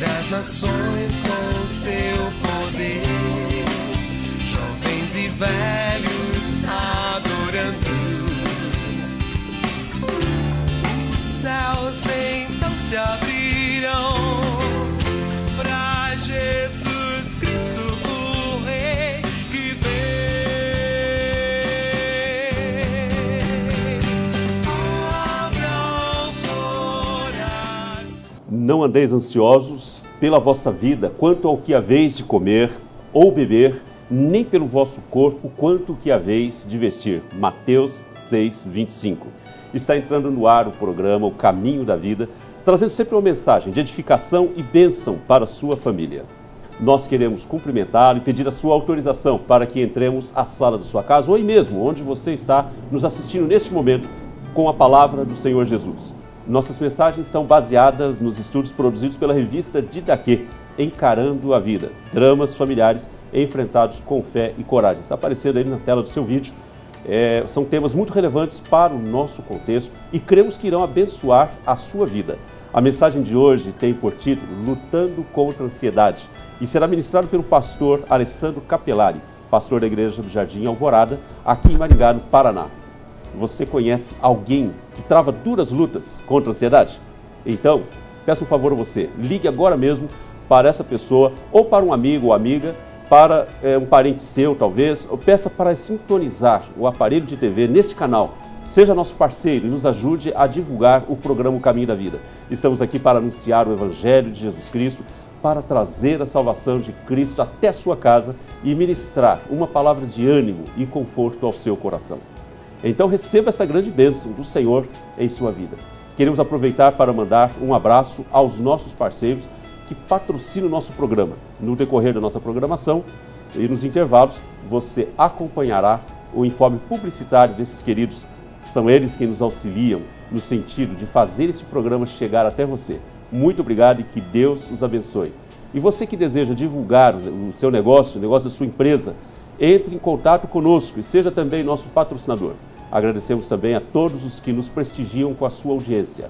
entre as nações com seu poder, jovens e velhos adorando. Os céus então se abrirão para Jesus Cristo, o Rei que vem. Abra o coração. Não andeis ansiosos pela vossa vida, quanto ao que haveis de comer ou beber, nem pelo vosso corpo, quanto o que haveis de vestir. Mateus 6, 25. Está entrando no ar o programa O Caminho da Vida, trazendo sempre uma mensagem de edificação e bênção para a sua família. Nós queremos cumprimentá-lo e pedir a sua autorização para que entremos à sala da sua casa ou aí mesmo, onde você está nos assistindo neste momento, com a palavra do Senhor Jesus. Nossas mensagens estão baseadas nos estudos produzidos pela revista Didaquê, Encarando a Vida, dramas familiares enfrentados com fé e coragem. Está aparecendo aí na tela do seu vídeo. São temas muito relevantes para o nosso contexto e cremos que irão abençoar a sua vida. A mensagem de hoje tem por título Lutando contra a Ansiedade e será ministrado pelo pastor Alessandro Capelari, pastor da Igreja do Jardim Alvorada, aqui em Maringá, no Paraná. Você conhece alguém que trava duras lutas contra a ansiedade? Então, peço um favor a você, ligue agora mesmo para essa pessoa ou para um amigo ou amiga, para um parente seu, talvez, ou peça para sintonizar o aparelho de TV neste canal. Seja nosso parceiro e nos ajude a divulgar o programa O Caminho da Vida. Estamos aqui para anunciar o Evangelho de Jesus Cristo, para trazer a salvação de Cristo até a sua casa e ministrar uma palavra de ânimo e conforto ao seu coração. Então receba essa grande bênção do Senhor em sua vida. Queremos aproveitar para mandar um abraço aos nossos parceiros que patrocina o nosso programa. No decorrer da nossa programação e nos intervalos, você acompanhará o informe publicitário desses queridos. São eles que nos auxiliam no sentido de fazer esse programa chegar até você. Muito obrigado e que Deus os abençoe. E você que deseja divulgar o seu negócio, o negócio da sua empresa, entre em contato conosco e seja também nosso patrocinador. Agradecemos também a todos os que nos prestigiam com a sua audiência.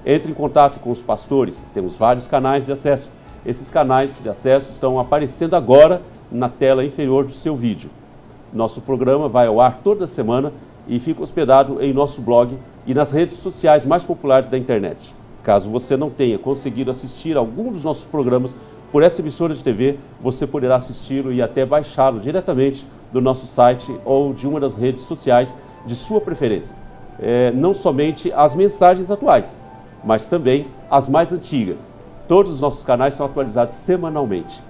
Entre em contato com os pastores, temos vários canais de acesso. Esses canais de acesso estão aparecendo agora na tela inferior do seu vídeo. Nosso programa vai ao ar toda semana e fica hospedado em nosso blog e nas redes sociais mais populares da internet. Caso você não tenha conseguido assistir a algum dos nossos programas por essa emissora de TV, você poderá assisti-lo e até baixá-lo diretamente do nosso site ou de uma das redes sociais de sua preferência. Não somente as mensagens atuais, mas também as mais antigas. Todos os nossos canais são atualizados semanalmente.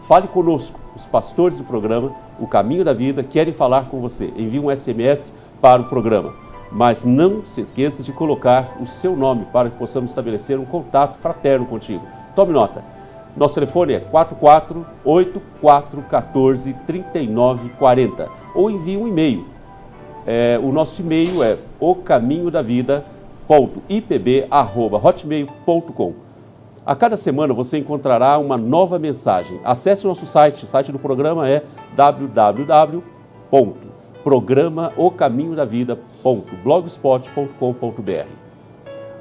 Fale conosco, os pastores do programa O Caminho da Vida querem falar com você. Envie um SMS para o programa, mas não se esqueça de colocar o seu nome para que possamos estabelecer um contato fraterno contigo. Tome nota, nosso telefone é 4484143940 ou envie um e-mail. O nosso e-mail é ocaminhodavida.ipb@hotmail.com. A cada semana você encontrará uma nova mensagem. Acesse o nosso site, o site do programa é www.programaocaminhodavida.blogspot.com.br.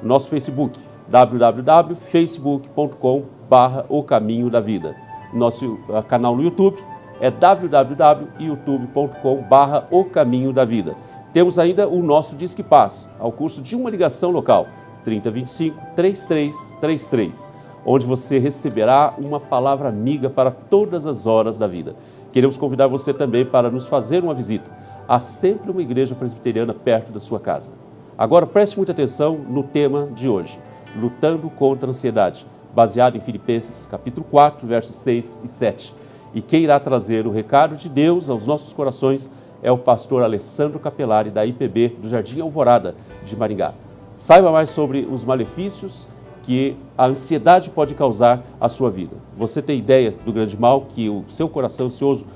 Nosso Facebook, www.facebook.com/ocaminhodavida. Nosso canal no YouTube é www.youtube.com/ocaminhodavida. Temos ainda o nosso Disque Paz, ao custo de uma ligação local, 3025-3333, onde você receberá uma palavra amiga para todas as horas da vida. Queremos convidar você também para nos fazer uma visita. Há sempre uma igreja presbiteriana perto da sua casa. Agora preste muita atenção no tema de hoje, Lutando contra a Ansiedade, baseado em Filipenses capítulo 4, versos 6 e 7. E quem irá trazer o recado de Deus aos nossos corações é o pastor Alessandro Capelari, da IPB do Jardim Alvorada, de Maringá. Saiba mais sobre os malefícios que a ansiedade pode causar à sua vida. Você tem ideia do grande mal que o seu coração ansioso,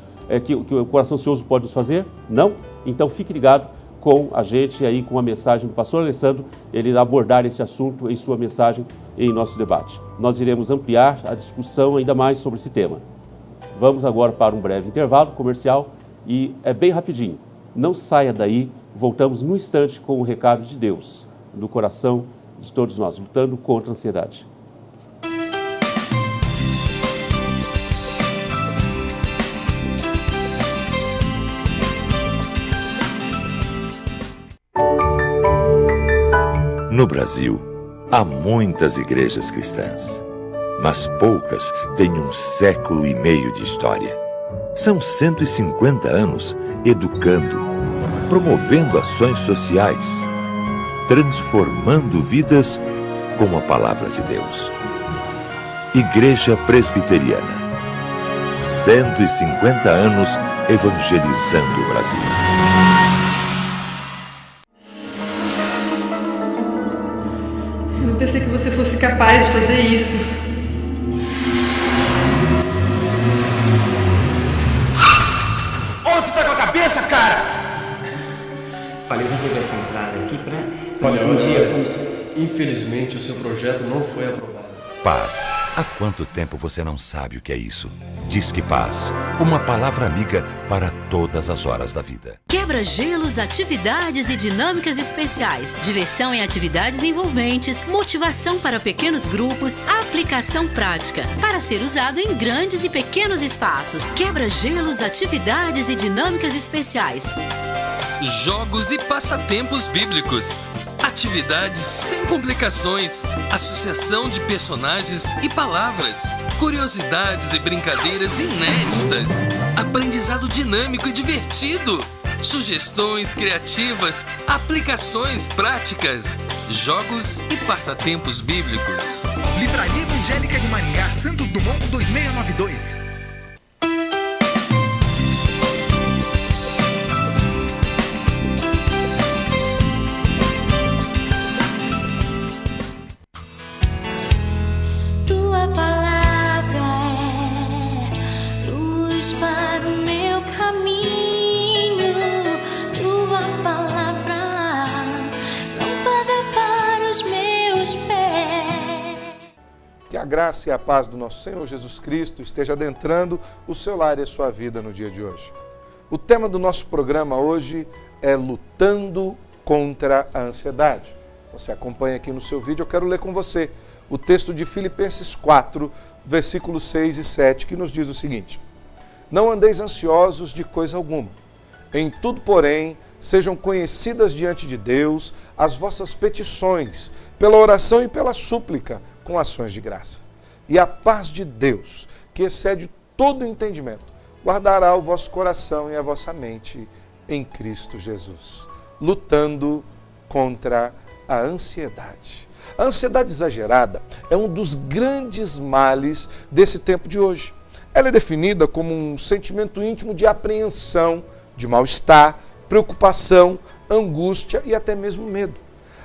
que o coração ansioso pode nos fazer? Não? Então fique ligado com a gente aí com a mensagem do pastor Alessandro. Ele irá abordar esse assunto em sua mensagem em nosso debate. Nós iremos ampliar a discussão ainda mais sobre esse tema. Vamos agora para um breve intervalo comercial e é bem rapidinho. Não saia daí, voltamos num instante com o recado de Deus no coração de todos nós, lutando contra a ansiedade. No Brasil, há muitas igrejas cristãs, mas poucas têm 1,5 século de história. São 150 anos educando, promovendo ações sociais, transformando vidas com a palavra de Deus. Igreja Presbiteriana, 150 anos evangelizando o Brasil. Eu não pensei que você fosse capaz de fazer isso. Ô, você tá com a cabeça, cara? Falei resolver essa entrada aqui pra... Olha, dia... Infelizmente, o seu projeto não foi aprovado. Paz. Há quanto tempo você não sabe o que é isso? Disque Paz, uma palavra amiga para todas as horas da vida. Quebra-gelos, atividades e dinâmicas especiais, diversão em atividades envolventes, motivação para pequenos grupos, aplicação prática, para ser usado em grandes e pequenos espaços. Quebra-gelos, atividades e dinâmicas especiais. Jogos e passatempos bíblicos. Atividades sem complicações, associação de personagens e palavras, curiosidades e brincadeiras inéditas, aprendizado dinâmico e divertido, sugestões criativas, aplicações práticas, jogos e passatempos bíblicos. Livraria Evangélica de Maringá, Santos Dumont 2692. Que a graça e a paz do nosso Senhor Jesus Cristo esteja adentrando o seu lar e a sua vida no dia de hoje. O tema do nosso programa hoje é Lutando contra a Ansiedade. Você acompanha aqui no seu vídeo, eu quero ler com você o texto de Filipenses 4, versículos 6 e 7, que nos diz o seguinte: Não andeis ansiosos de coisa alguma. Em tudo, porém, sejam conhecidas diante de Deus as vossas petições, pela oração e pela súplica, com ações de graça. E a paz de Deus, que excede todo entendimento, guardará o vosso coração e a vossa mente em Cristo Jesus. Lutando contra a ansiedade. A ansiedade exagerada é um dos grandes males desse tempo de hoje. Ela é definida como um sentimento íntimo de apreensão, de mal-estar, preocupação, angústia e até mesmo medo.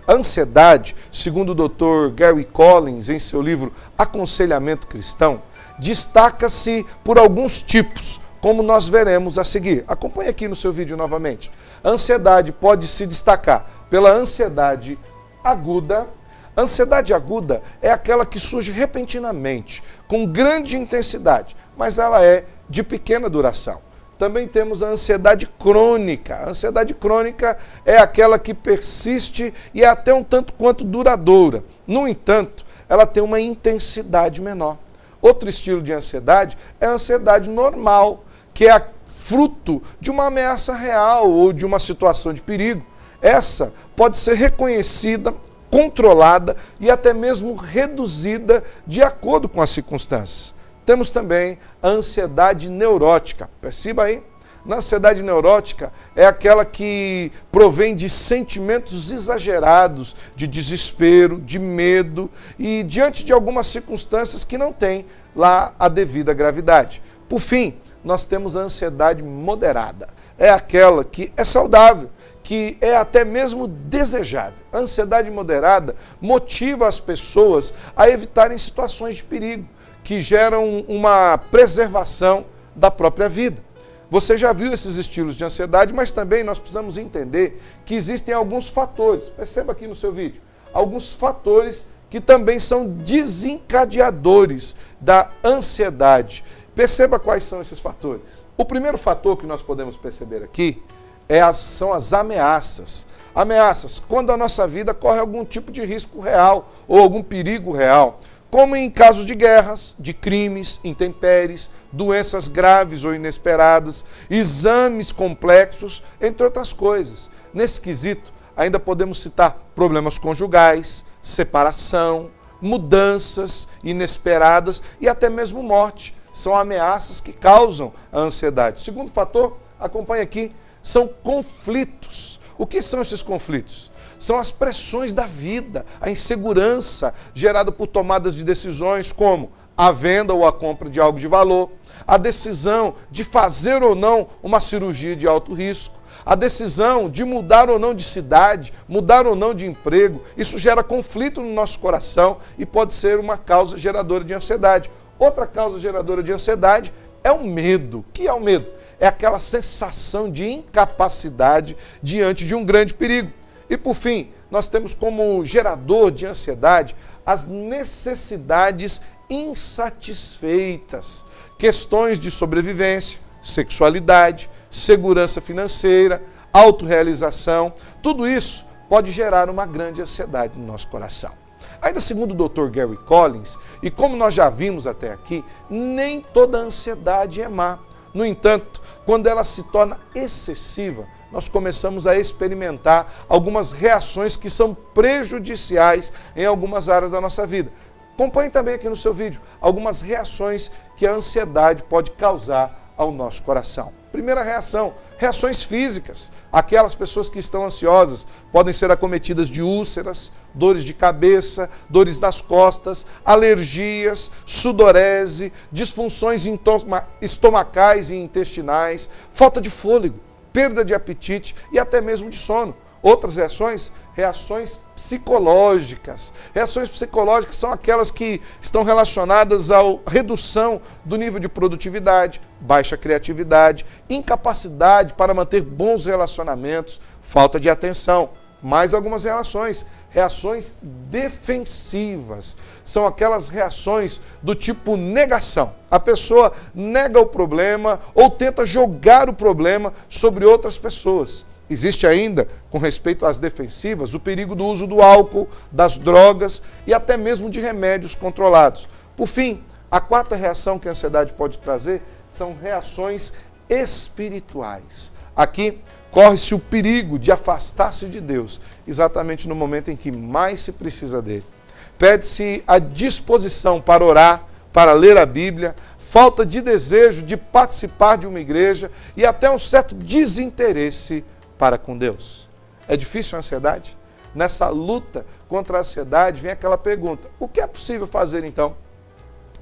A ansiedade, segundo o Dr. Gary Collins, em seu livro Aconselhamento Cristão, destaca-se por alguns tipos, como nós veremos a seguir. Acompanhe aqui no seu vídeo novamente. A ansiedade pode se destacar pela ansiedade aguda. A ansiedade aguda é aquela que surge repentinamente, com grande intensidade, mas ela é de pequena duração. Também temos a ansiedade crônica. A ansiedade crônica é aquela que persiste e é até um tanto quanto duradoura. No entanto, ela tem uma intensidade menor. Outro estilo de ansiedade é a ansiedade normal, que é fruto de uma ameaça real ou de uma situação de perigo. Essa pode ser reconhecida, controlada e até mesmo reduzida de acordo com as circunstâncias. Temos também a ansiedade neurótica. Perceba aí, na ansiedade neurótica é aquela que provém de sentimentos exagerados, de desespero, de medo e diante de algumas circunstâncias que não têm lá a devida gravidade. Por fim, nós temos a ansiedade moderada. É aquela que é saudável, que é até mesmo desejável. A ansiedade moderada motiva as pessoas a evitarem situações de perigo, que geram uma preservação da própria vida. Você já viu esses estilos de ansiedade, mas também nós precisamos entender que existem alguns fatores, perceba aqui no seu vídeo, alguns fatores que também são desencadeadores da ansiedade. Perceba quais são esses fatores. O primeiro fator que nós podemos perceber aqui são as ameaças. Ameaças, quando a nossa vida corre algum tipo de risco real ou algum perigo real, como em casos de guerras, de crimes, intempéries, doenças graves ou inesperadas, exames complexos, entre outras coisas. Nesse quesito, ainda podemos citar problemas conjugais, separação, mudanças inesperadas e até mesmo morte. São ameaças que causam a ansiedade. Segundo fator, acompanhe aqui, são conflitos. O que são esses conflitos? São as pressões da vida, a insegurança gerada por tomadas de decisões como a venda ou a compra de algo de valor, a decisão de fazer ou não uma cirurgia de alto risco, a decisão de mudar ou não de cidade, mudar ou não de emprego. Isso gera conflito no nosso coração e pode ser uma causa geradora de ansiedade. Outra causa geradora de ansiedade é o medo. O que é o medo? É aquela sensação de incapacidade diante de um grande perigo. E por fim, nós temos como gerador de ansiedade as necessidades insatisfeitas, questões de sobrevivência, sexualidade, segurança financeira, autorrealização. Tudo isso pode gerar uma grande ansiedade no nosso coração. Ainda segundo o Dr. Gary Collins, e como nós já vimos até aqui, nem toda ansiedade é má. No entanto, quando ela se torna excessiva, nós começamos a experimentar algumas reações que são prejudiciais em algumas áreas da nossa vida. Acompanhe também aqui no seu vídeo algumas reações que a ansiedade pode causar ao nosso coração. Primeira reação, reações físicas. Aquelas pessoas que estão ansiosas podem ser acometidas de úlceras, dores de cabeça, dores nas costas, alergias, sudorese, disfunções estomacais e intestinais, falta de fôlego, perda de apetite e até mesmo de sono. Outras reações, reações psicológicas. Reações psicológicas são aquelas que estão relacionadas à redução do nível de produtividade, baixa criatividade, incapacidade para manter bons relacionamentos, falta de atenção. Mais algumas reações defensivas. São aquelas reações do tipo negação. A pessoa nega o problema ou tenta jogar o problema sobre outras pessoas. Existe ainda, com respeito às defensivas, o perigo do uso do álcool, das drogas e até mesmo de remédios controlados. Por fim, a quarta reação que a ansiedade pode trazer são reações espirituais. Aqui corre-se o perigo de afastar-se de Deus, exatamente no momento em que mais se precisa dele. Pede-se a disposição para orar, para ler a Bíblia, falta de desejo de participar de uma igreja e até um certo desinteresse para com Deus. É difícil a ansiedade? Nessa luta contra a ansiedade vem aquela pergunta: o que é possível fazer então?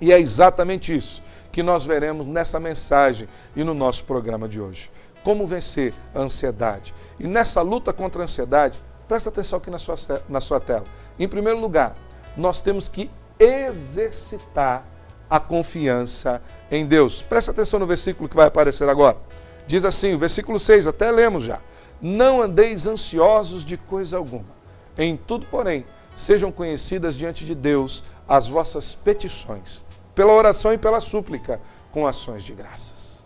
E é exatamente isso que nós veremos nessa mensagem e no nosso programa de hoje. Como vencer a ansiedade? E nessa luta contra a ansiedade, presta atenção aqui na sua tela. Em primeiro lugar, nós temos que exercitar a confiança em Deus. Presta atenção no versículo que vai aparecer agora. Diz assim, o versículo 6, até lemos já. Não andeis ansiosos de coisa alguma. Em tudo, porém, sejam conhecidas diante de Deus as vossas petições, pela oração e pela súplica, com ações de graças.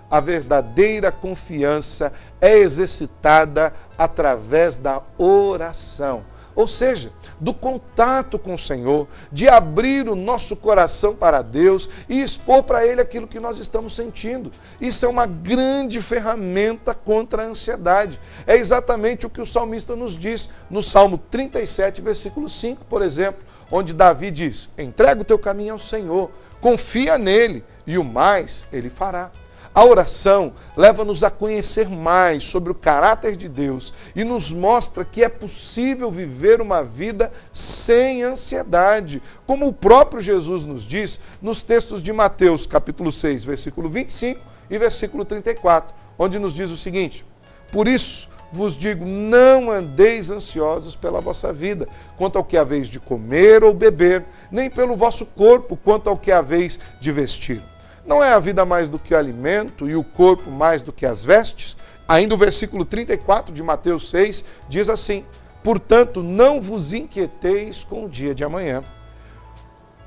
A verdadeira confiança é exercitada através da oração. Ou seja, do contato com o Senhor, de abrir o nosso coração para Deus e expor para Ele aquilo que nós estamos sentindo. Isso é uma grande ferramenta contra a ansiedade. É exatamente o que o salmista nos diz no Salmo 37, versículo 5, por exemplo, onde Davi diz: entrega o teu caminho ao Senhor, confia nele e o mais Ele fará. A oração leva-nos a conhecer mais sobre o caráter de Deus e nos mostra que é possível viver uma vida sem ansiedade, como o próprio Jesus nos diz nos textos de Mateus, capítulo 6, versículo 25 e versículo 34, onde nos diz o seguinte: por isso vos digo, não andeis ansiosos pela vossa vida, quanto ao que haveis de comer ou beber, nem pelo vosso corpo, quanto ao que haveis de vestir. Não é a vida mais do que o alimento e o corpo mais do que as vestes? Ainda o versículo 34 de Mateus 6 diz assim: portanto, não vos inquieteis com o dia de amanhã,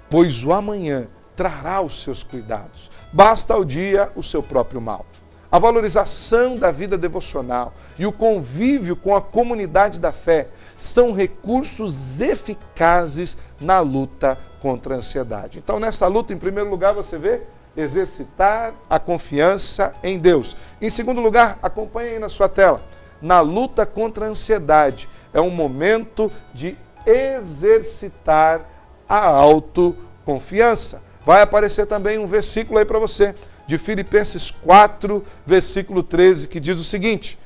pois o amanhã trará os seus cuidados. Basta ao dia o seu próprio mal. A valorização da vida devocional e o convívio com a comunidade da fé são recursos eficazes na luta contra a ansiedade. Então, nessa luta, em primeiro lugar, você vê exercitar a confiança em Deus. Em segundo lugar, acompanhe aí na sua tela, na luta contra a ansiedade, é um momento de exercitar a autoconfiança. Vai aparecer também um versículo aí para você, de Filipenses 4, versículo 13, que diz o seguinte: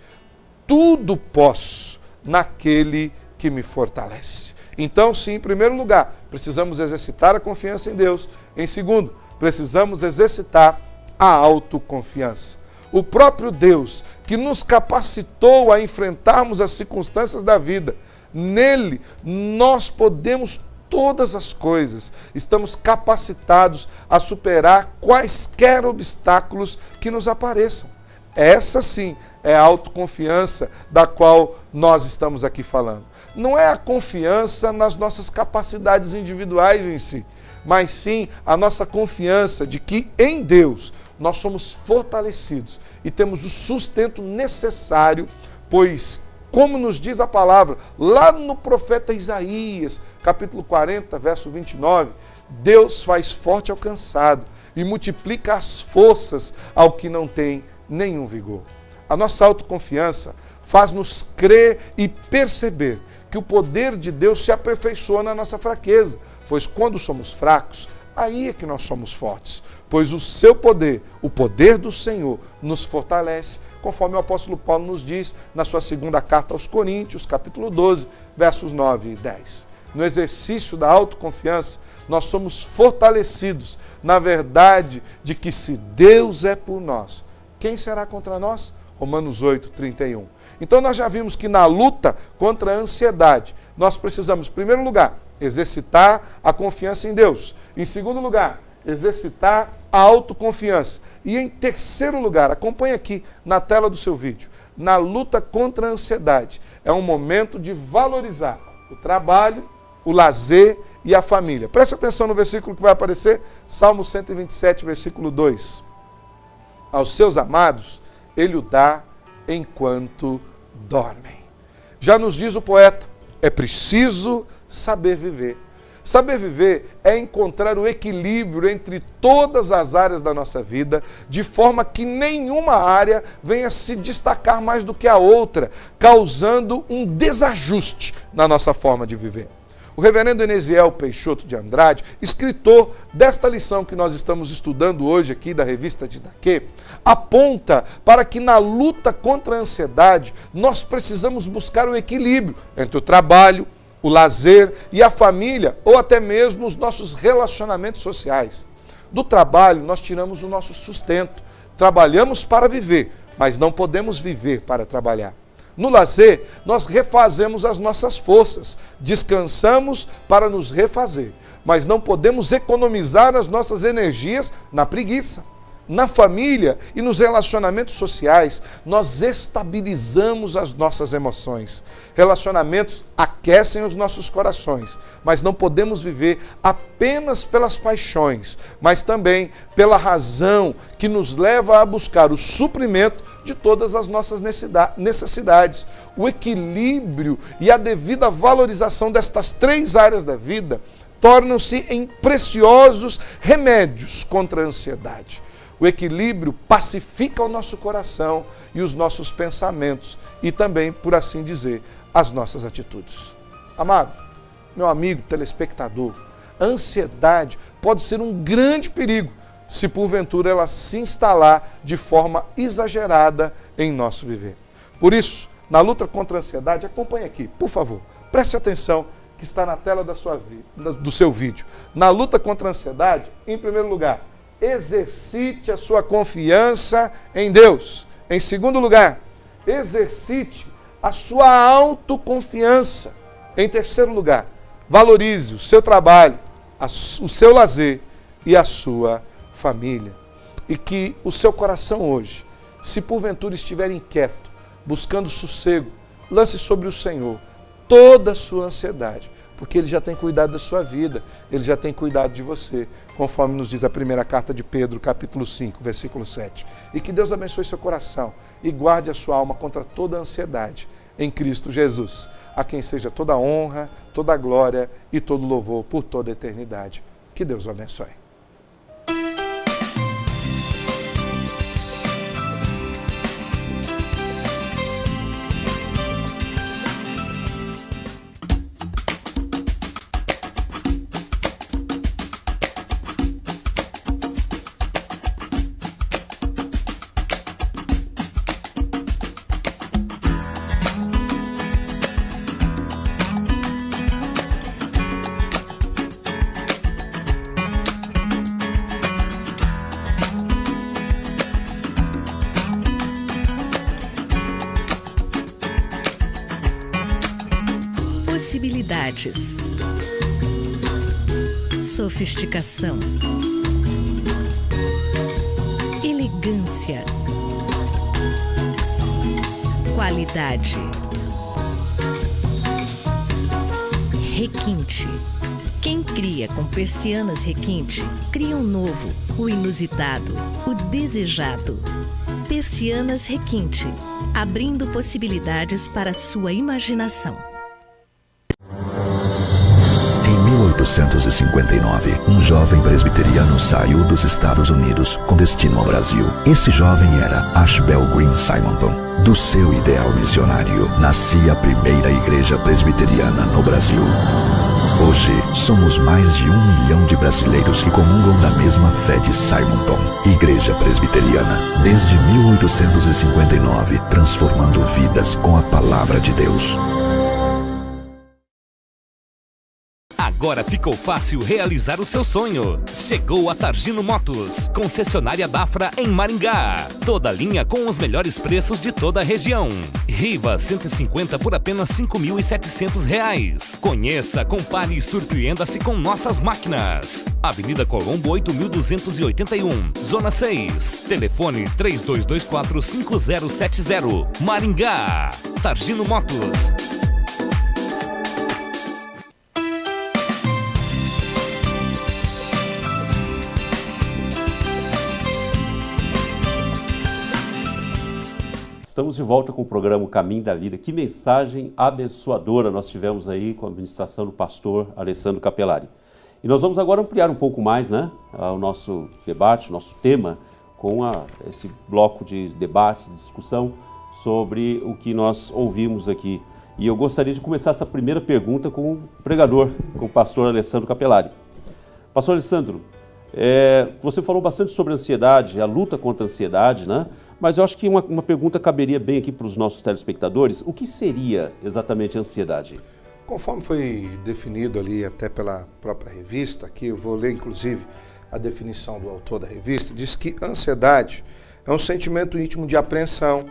tudo posso naquele que me fortalece. Então, sim, em primeiro lugar, precisamos exercitar a confiança em Deus. Em segundo, precisamos exercitar a autoconfiança. O próprio Deus, que nos capacitou a enfrentarmos as circunstâncias da vida, nele nós podemos todas as coisas, estamos capacitados a superar quaisquer obstáculos que nos apareçam. Essa sim é a autoconfiança da qual nós estamos aqui falando. Não é a confiança nas nossas capacidades individuais em si, mas sim a nossa confiança de que em Deus nós somos fortalecidos e temos o sustento necessário, pois, como nos diz a palavra, lá no profeta Isaías, capítulo 40, verso 29, Deus faz forte ao cansado e multiplica as forças ao que não tem nenhum vigor. A nossa autoconfiança faz-nos crer e perceber que o poder de Deus se aperfeiçoa na nossa fraqueza, pois quando somos fracos, aí é que nós somos fortes, pois o seu poder, o poder do Senhor, nos fortalece, conforme o apóstolo Paulo nos diz na sua segunda carta aos Coríntios, capítulo 12, versos 9 e 10. No exercício da autoconfiança, nós somos fortalecidos na verdade de que se Deus é por nós, quem será contra nós? Romanos 8, 31. Então nós já vimos que na luta contra a ansiedade, nós precisamos, em primeiro lugar, exercitar a confiança em Deus. Em segundo lugar, exercitar a autoconfiança. E em terceiro lugar, acompanhe aqui na tela do seu vídeo, na luta contra a ansiedade, é um momento de valorizar o trabalho, o lazer e a família. Preste atenção no versículo que vai aparecer, Salmo 127, versículo 2. Aos seus amados, ele o dá enquanto dormem. Já nos diz o poeta, é preciso saber viver. Saber viver é encontrar o equilíbrio entre todas as áreas da nossa vida, de forma que nenhuma área venha se destacar mais do que a outra, causando um desajuste na nossa forma de viver. O reverendo Enesiel Peixoto de Andrade, escritor desta lição que nós estamos estudando hoje aqui da revista Didaquê, aponta para que na luta contra a ansiedade nós precisamos buscar o equilíbrio entre o trabalho, o lazer e a família, ou até mesmo os nossos relacionamentos sociais. Do trabalho nós tiramos o nosso sustento, trabalhamos para viver, mas não podemos viver para trabalhar. No lazer, nós refazemos as nossas forças, descansamos para nos refazer, mas não podemos economizar as nossas energias na preguiça. Na família e nos relacionamentos sociais, nós estabilizamos as nossas emoções. Relacionamentos aquecem os nossos corações, mas não podemos viver apenas pelas paixões, mas também pela razão que nos leva a buscar o suprimento de todas as nossas necessidades. O equilíbrio e a devida valorização destas três áreas da vida tornam-se em preciosos remédios contra a ansiedade. O equilíbrio pacifica o nosso coração e os nossos pensamentos e também, por assim dizer, as nossas atitudes. Amado, meu amigo telespectador, a ansiedade pode ser um grande perigo se porventura ela se instalar de forma exagerada em nosso viver. Por isso, na luta contra a ansiedade, acompanhe aqui, por favor, preste atenção que está na tela do seu vídeo. Na luta contra a ansiedade, em primeiro lugar, exercite a sua confiança em Deus. Em segundo lugar, exercite a sua autoconfiança. Em terceiro lugar, valorize o seu trabalho, o seu lazer e a sua família. E que o seu coração hoje, se porventura estiver inquieto, buscando sossego, lance sobre o Senhor toda a sua ansiedade, porque Ele já tem cuidado da sua vida, Ele já tem cuidado de você, conforme nos diz a primeira carta de Pedro, capítulo 5, versículo 7. E que Deus abençoe seu coração e guarde a sua alma contra toda a ansiedade, em Cristo Jesus, a quem seja toda a honra, toda a glória e todo o louvor por toda a eternidade. Que Deus o abençoe. possibilidades. Sofisticação. Elegância. Qualidade. Requinte. Quem cria com persianas requinte, cria um novo, o inusitado, o desejado. Persianas Requinte, abrindo possibilidades para a sua imaginação. Em 1859, um jovem presbiteriano saiu dos Estados Unidos com destino ao Brasil. Esse jovem era Ashbel Green Simonton. Do seu ideal missionário, nascia a primeira igreja presbiteriana no Brasil. Hoje, somos mais de 1 milhão de brasileiros que comungam da mesma fé de Simonton. Igreja Presbiteriana, desde 1859, transformando vidas com a palavra de Deus. Agora ficou fácil realizar o seu sonho. Chegou a Targino Motos, concessionária Dafra em Maringá. Toda linha com os melhores preços de toda a região. Riva 150 por apenas R$ 5.700. Conheça, compare e surpreenda-se com nossas máquinas. Avenida Colombo 8281, Zona 6. Telefone 3224-5070. Maringá. Targino Motos. Estamos de volta com o programa O Caminho da Vida. Que mensagem abençoadora nós tivemos aí com a administração do pastor Alessandro Capelari. E nós vamos agora ampliar um pouco mais, né, o nosso debate, nosso tema, com esse bloco de debate, de discussão sobre o que nós ouvimos aqui. E eu gostaria de começar essa primeira pergunta com o pregador, com o pastor Alessandro Capelari. Pastor Alessandro, você falou bastante sobre a ansiedade, a luta contra a ansiedade, né? Mas eu acho que uma pergunta caberia bem aqui para os nossos telespectadores. O que seria exatamente a ansiedade? Conforme foi definido ali até pela própria revista, aqui eu vou ler inclusive a definição do autor da revista, diz que ansiedade é um sentimento íntimo de apreensão,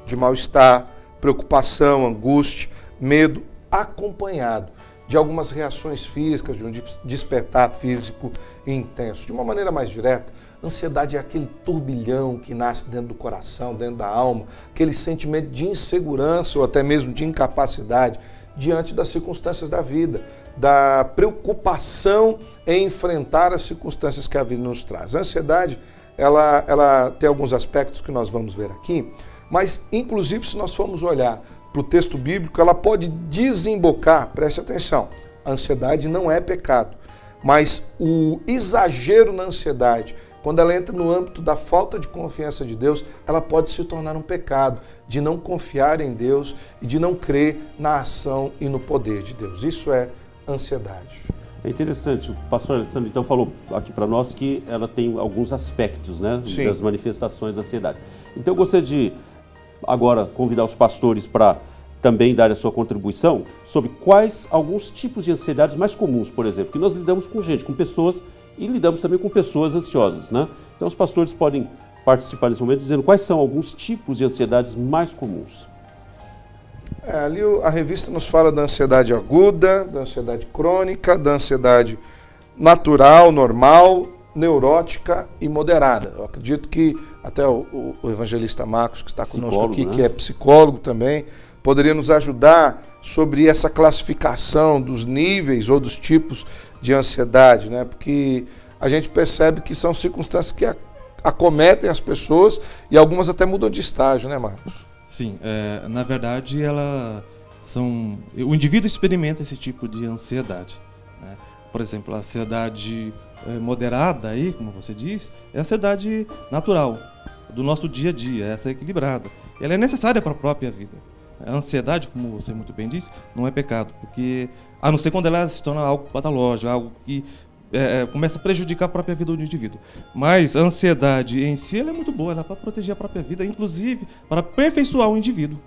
de mal-estar, preocupação, angústia, medo, acompanhado de algumas reações físicas, de um despertar físico intenso. De uma maneira mais direta, ansiedade é aquele turbilhão que nasce dentro do coração, dentro da alma, aquele sentimento de insegurança ou até mesmo de incapacidade diante das circunstâncias da vida, da preocupação em enfrentar as circunstâncias que a vida nos traz. A ansiedade, ela tem alguns aspectos que nós vamos ver aqui, mas inclusive se nós formos olhar para o texto bíblico, ela pode desembocar, preste atenção, a ansiedade não é pecado, mas o exagero na ansiedade, quando ela entra no âmbito da falta de confiança de Deus, ela pode se tornar um pecado, de não confiar em Deus e de não crer na ação e no poder de Deus. Isso é ansiedade. É interessante, o pastor Alessandro então falou aqui para nós que ela tem alguns aspectos, né, das manifestações da ansiedade. Então eu gostaria de agora convidar os pastores para também dar a sua contribuição sobre quais alguns tipos de ansiedades mais comuns, por exemplo, que nós lidamos com gente, com pessoas e lidamos também com pessoas ansiosas, né? Então os pastores podem participar nesse momento dizendo quais são alguns tipos de ansiedades mais comuns. Ali a revista nos fala da ansiedade aguda, da ansiedade crônica, da ansiedade natural, normal, neurótica e moderada. Eu acredito que até o evangelista Marcos, que está conosco aqui, né, que é psicólogo também, poderia nos ajudar sobre essa classificação dos níveis ou dos tipos de ansiedade, né? Porque a gente percebe que são circunstâncias que acometem as pessoas e algumas até mudam de estágio, né, Marcos? Sim, na verdade o indivíduo experimenta esse tipo de ansiedade, né? Por exemplo, a ansiedade moderada, aí, como você diz, é a ansiedade natural do nosso dia a dia, essa é equilibrada. Ela é necessária para a própria vida. A ansiedade, como você muito bem disse, não é pecado, porque a não ser quando ela se torna algo patológico, algo que começa a prejudicar a própria vida do indivíduo. Mas a ansiedade em si ela é muito boa, ela é para proteger a própria vida, inclusive para aperfeiçoar o indivíduo.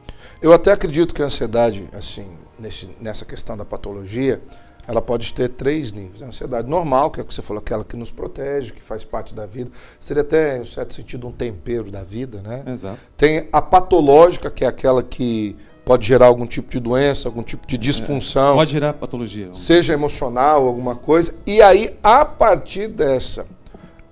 Eu até acredito que a ansiedade, assim, nessa questão da patologia, ela pode ter 3 níveis. A ansiedade normal, que é o que você falou, aquela que nos protege, que faz parte da vida. Seria até, em certo sentido, um tempero da vida, né? Exato. Tem a patológica, que é aquela que pode gerar algum tipo de doença, algum tipo de disfunção. Pode gerar patologia. Seja emocional, alguma coisa. E aí, a partir dessa,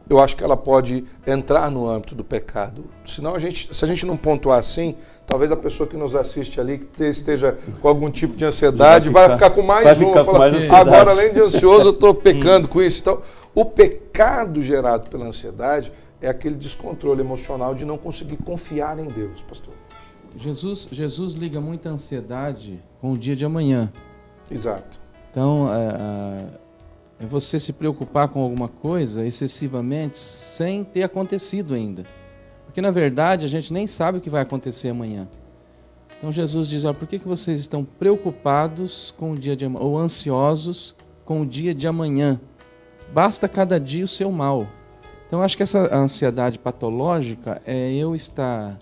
eu acho que ela pode entrar no âmbito do pecado. Senão, se a gente não pontuar assim, talvez a pessoa que nos assiste ali, que esteja com algum tipo de ansiedade, vai ficar com mais uma. Agora, além de ansioso, eu estou pecando com isso. Então, o pecado gerado pela ansiedade é aquele descontrole emocional de não conseguir confiar em Deus, pastor. Jesus liga muita ansiedade com o dia de amanhã. Exato. Então, é você se preocupar com alguma coisa excessivamente sem ter acontecido ainda. Porque, na verdade, a gente nem sabe o que vai acontecer amanhã. Então, Jesus diz, por que vocês estão preocupados com o dia de amanhã, ou ansiosos com o dia de amanhã? Basta cada dia o seu mal. Então, acho que essa ansiedade patológica é eu estar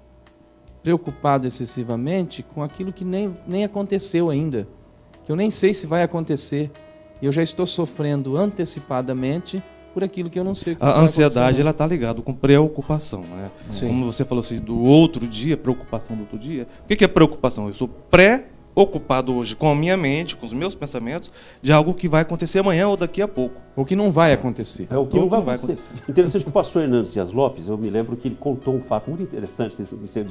preocupado excessivamente com aquilo que nem aconteceu ainda, que eu nem sei se vai acontecer. Eu já estou sofrendo antecipadamente por aquilo que eu não sei o que vai acontecer. A ansiedade ela está ligada com preocupação, né? Como você falou assim, do outro dia, preocupação do outro dia. O que é preocupação? Eu sou preocupado hoje com a minha mente, com os meus pensamentos, de algo que vai acontecer amanhã ou daqui a pouco. O que não vai acontecer. É o que não vai acontecer. Interessante que o pastor Hernandes Dias Lopes, eu me lembro que ele contou um fato muito interessante,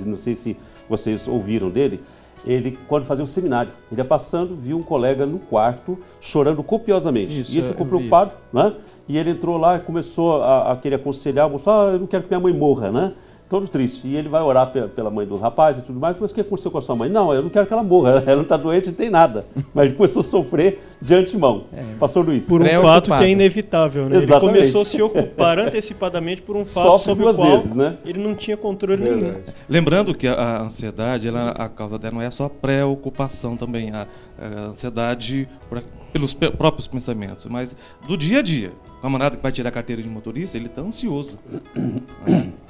não sei se vocês ouviram dele. Ele, quando fazia o seminário, ele ia passando, viu um colega no quarto chorando copiosamente. Isso, e ele ficou preocupado, né? E ele entrou lá e começou a querer aconselhar, mostrou, eu não quero que minha mãe morra, né? Todo triste. E ele vai orar pela mãe do rapaz e tudo mais, mas o que aconteceu com a sua mãe? Não, eu não quero que ela morra, ela não está doente, não tem nada. Mas ele começou a sofrer de antemão. Pastor Luiz. Por um fato que é inevitável, né? Exatamente. Ele começou a se ocupar antecipadamente por um fato sobre o qual vezes, né? ele não tinha controle nenhum. Lembrando que a ansiedade, a causa dela não é só a preocupação também, a ansiedade pelos próprios pensamentos, mas do dia a dia. O camarada que vai tirar a carteira de motorista, ele está ansioso.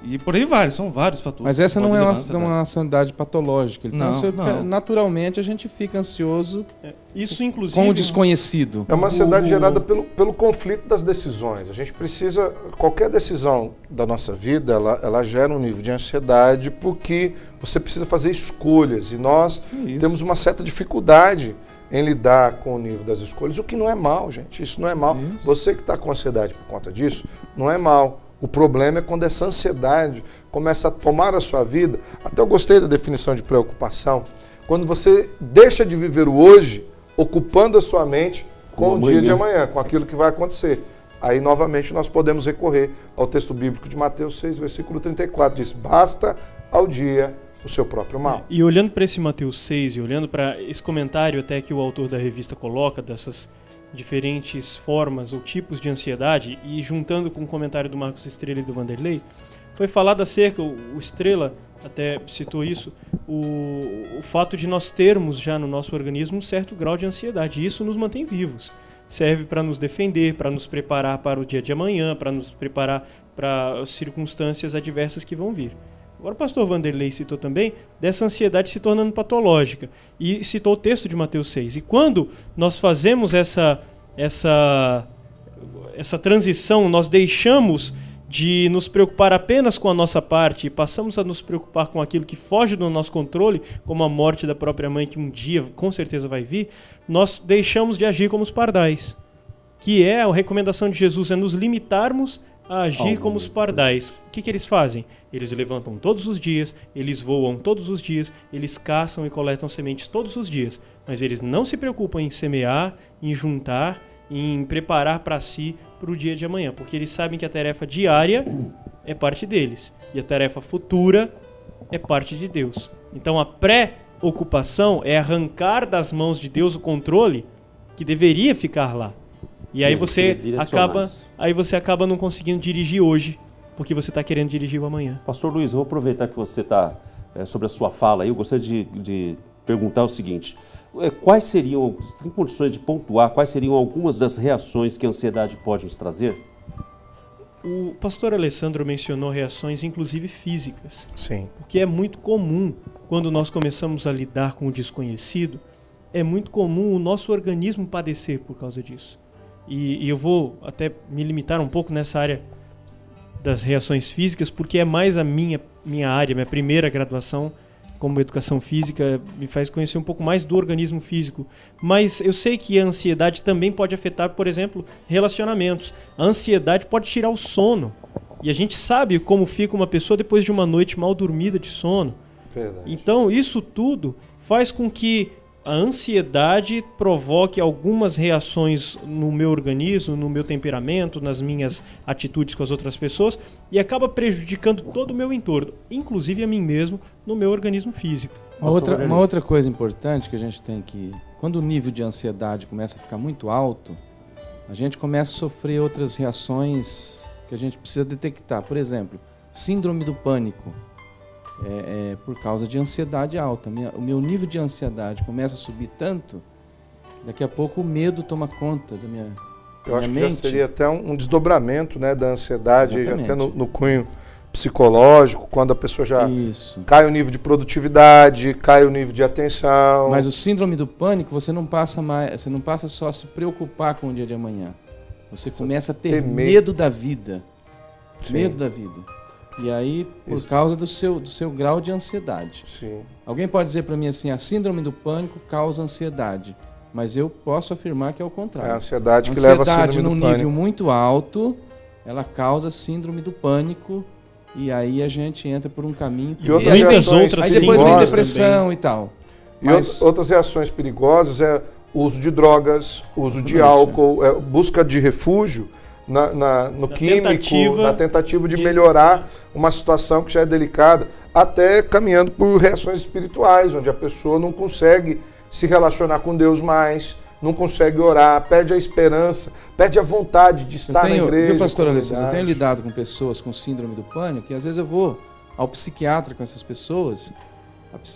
E por aí são vários fatores. Mas essa não é uma ansiedade patológica. Então, não. Naturalmente, a gente fica ansioso isso, inclusive, com o desconhecido. É uma ansiedade gerada pelo conflito das decisões. A gente precisa, qualquer decisão da nossa vida, ela gera um nível de ansiedade porque você precisa fazer escolhas. E nós temos uma certa dificuldade em lidar com o nível das escolhas, o que não é mal, gente, isso não é mal. Isso. Você que está com ansiedade por conta disso, não é mal. O problema é quando essa ansiedade começa a tomar a sua vida. Até eu gostei da definição de preocupação. Quando você deixa de viver o hoje, ocupando a sua mente com o dia de amanhã, com aquilo que vai acontecer. Aí, novamente, nós podemos recorrer ao texto bíblico de Mateus 6, versículo 34. Diz, basta ao dia o seu próprio mal. E olhando para esse Mateus 6 e olhando para esse comentário até que o autor da revista coloca dessas diferentes formas ou tipos de ansiedade e juntando com o comentário do Marcos Estrela e do Vanderlei, foi falado acerca, o Estrela até citou isso, o fato de nós termos já no nosso organismo um certo grau de ansiedade. E isso nos mantém vivos. Serve para nos defender, para nos preparar para o dia de amanhã, para nos preparar para as circunstâncias adversas que vão vir. Agora o pastor Vanderlei citou também dessa ansiedade se tornando patológica e citou o texto de Mateus 6. E quando nós fazemos essa transição, nós deixamos de nos preocupar apenas com a nossa parte e passamos a nos preocupar com aquilo que foge do nosso controle, como a morte da própria mãe, que um dia com certeza vai vir, nós deixamos de agir como os pardais, que é a recomendação de Jesus, é nos limitarmos a agir como os pardais. O que eles fazem? Eles levantam todos os dias, eles voam todos os dias, eles caçam e coletam sementes todos os dias, mas eles não se preocupam em semear, em juntar, em preparar para si para o dia de amanhã, porque eles sabem que a tarefa diária é parte deles e a tarefa futura é parte de Deus. Então a pré-ocupação é arrancar das mãos de Deus o controle que deveria ficar lá. E aí você acaba não conseguindo dirigir hoje, porque você está querendo dirigir o amanhã. Pastor Luiz, eu vou aproveitar que você está sobre a sua fala aí, eu gostaria de perguntar o seguinte, quais seriam, tem condições de pontuar, quais seriam algumas das reações que a ansiedade pode nos trazer? O pastor Alessandro mencionou reações, inclusive físicas. Sim. Porque é muito comum, quando nós começamos a lidar com o desconhecido, é muito comum o nosso organismo padecer por causa disso. E eu vou até me limitar um pouco nessa área das reações físicas, porque é mais a minha área, minha primeira graduação como educação física, me faz conhecer um pouco mais do organismo físico. Mas eu sei que a ansiedade também pode afetar, por exemplo, relacionamentos. A ansiedade pode tirar o sono. E a gente sabe como fica uma pessoa depois de uma noite mal dormida de sono. Verdade. Então, isso tudo faz com que a ansiedade provoque algumas reações no meu organismo, no meu temperamento, nas minhas atitudes com as outras pessoas e acaba prejudicando todo o meu entorno, inclusive a mim mesmo, no meu organismo físico. Uma outra coisa importante que a gente tem que... Quando o nível de ansiedade começa a ficar muito alto, a gente começa a sofrer outras reações que a gente precisa detectar. Por exemplo, síndrome do pânico. Por causa de ansiedade alta. O meu nível de ansiedade começa a subir tanto, daqui a pouco o medo toma conta da minha mente. Eu acho que já seria até um desdobramento, né, da ansiedade, Exatamente. até no cunho psicológico, quando a pessoa já cai o nível de produtividade, cai o nível de atenção. Mas o síndrome do pânico, você não passa só a se preocupar com o dia de amanhã. Você começa a ter medo da vida. Sim. Medo da vida. E aí, por causa do seu grau de ansiedade. Sim. Alguém pode dizer para mim assim, a síndrome do pânico causa ansiedade. Mas eu posso afirmar que é o contrário. É a ansiedade que leva a síndrome do pânico. Ansiedade num nível muito alto, ela causa síndrome do pânico. E aí a gente entra por um caminho... E muitas outras aí depois vem depressão e tal. E outras reações perigosas é o uso de drogas, uso de álcool, busca de refúgio no químico, na tentativa de melhorar uma situação que já é delicada, até caminhando por reações espirituais, onde a pessoa não consegue se relacionar com Deus mais, não consegue orar, perde a esperança, perde a vontade de estar na igreja. Viu, pastor Alessandro, eu tenho lidado com pessoas com síndrome do pânico, e às vezes eu vou ao psiquiatra com essas pessoas.